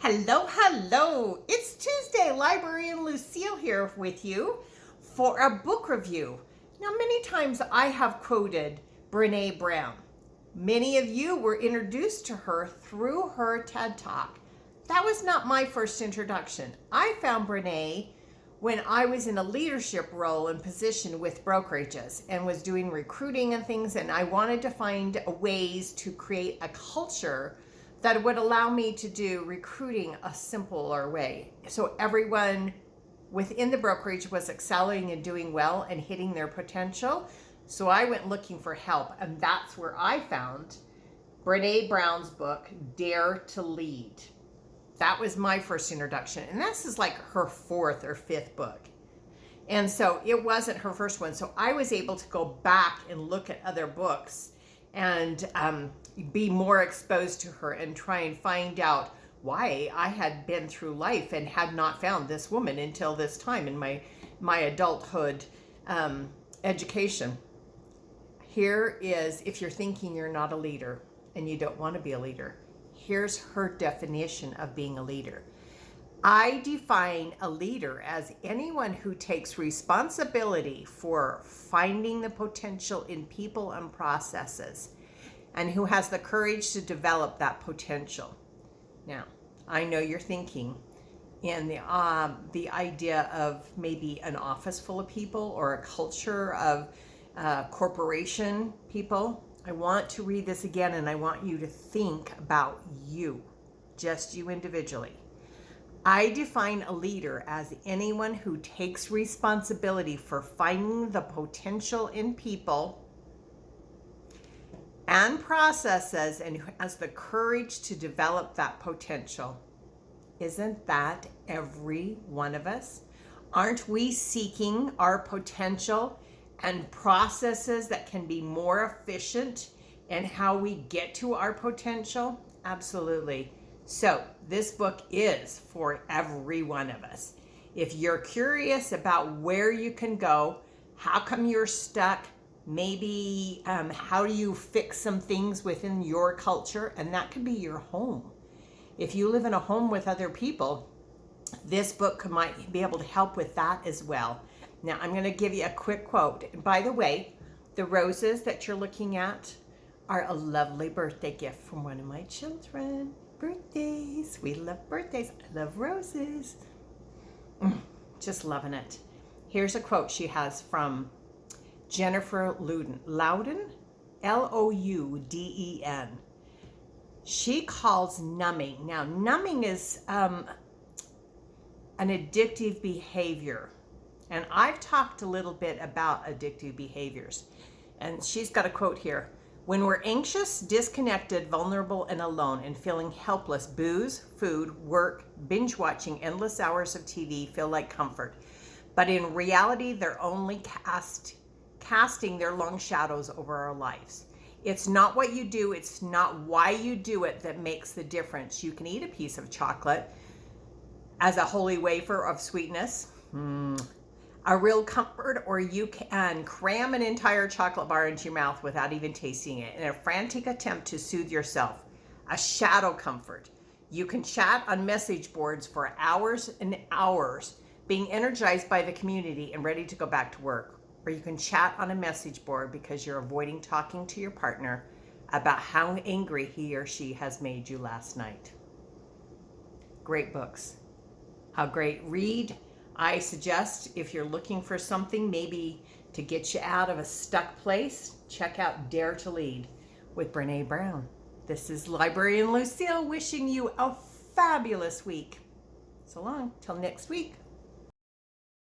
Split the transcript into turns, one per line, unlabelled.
Hello, hello. It's Tuesday. Librarian Lucille here with you for a book review. Now, many times I have quoted Brené Brown. Many of you were introduced to her through her TED Talk. That was not my first introduction. I found Brené when I was in a leadership role and position with brokerages and was doing recruiting and things, and I wanted to find ways to create a culture that would allow me to do recruiting a simpler way. So everyone within the brokerage was excelling and doing well and hitting their potential. So I went looking for help, and that's where I found Brené Brown's book, Dare to Lead. That was my first introduction. And this is like her fourth or fifth book. And so it wasn't her first one. So I was able to go back and look at other books and be more exposed to her and try and find out why I had been through life and had not found this woman until this time in my adulthood education. Here is, if you're thinking you're not a leader and you don't want to be a leader, here's her definition of being a leader. I define a leader as anyone who takes responsibility for finding the potential in people and processes, and who has the courage to develop that potential. Now, I know you're thinking in the idea of maybe an office full of people or a culture of corporation people. I want to read this again, and I want you to think about you, just you individually. I define a leader as anyone who takes responsibility for finding the potential in people and processes, and who has the courage to develop that potential. Isn't that every one of us? Aren't we seeking our potential and processes that can be more efficient in how we get to our potential? Absolutely. So this book is for every one of us. If you're curious about where you can go, how come you're stuck, maybe how do you fix some things within your culture, and that could be your home. If you live in a home with other people, this book might be able to help with that as well. Now, I'm going to give you a quick quote. By the way, the roses that you're looking at are a lovely birthday gift from one of my children. Birthdays. We love birthdays. I love roses. Just loving it. Here's a quote she has from Jennifer Louden, Louden. She calls numbing. Now, numbing is an addictive behavior. And I've talked a little bit about addictive behaviors. And she's got a quote here. When we're anxious, disconnected, vulnerable, and alone, and feeling helpless, booze, food, work, binge watching endless hours of TV feel like comfort. But in reality, they're only casting their long shadows over our lives. It's not what you do, it's not why you do it that makes the difference. You can eat a piece of chocolate as a holy wafer of sweetness, a real comfort, or you can cram an entire chocolate bar into your mouth without even tasting it in a frantic attempt to soothe yourself. A shadow comfort. You can chat on message boards for hours and hours, being energized by the community and ready to go back to work. Or you can chat on a message board because you're avoiding talking to your partner about how angry he or she has made you last night. Great books. How great. Read. I suggest if you're looking for something maybe to get you out of a stuck place, check out Dare to Lead with Brené Brown. This is Librarian Lucille wishing you a fabulous week. So long, till next week.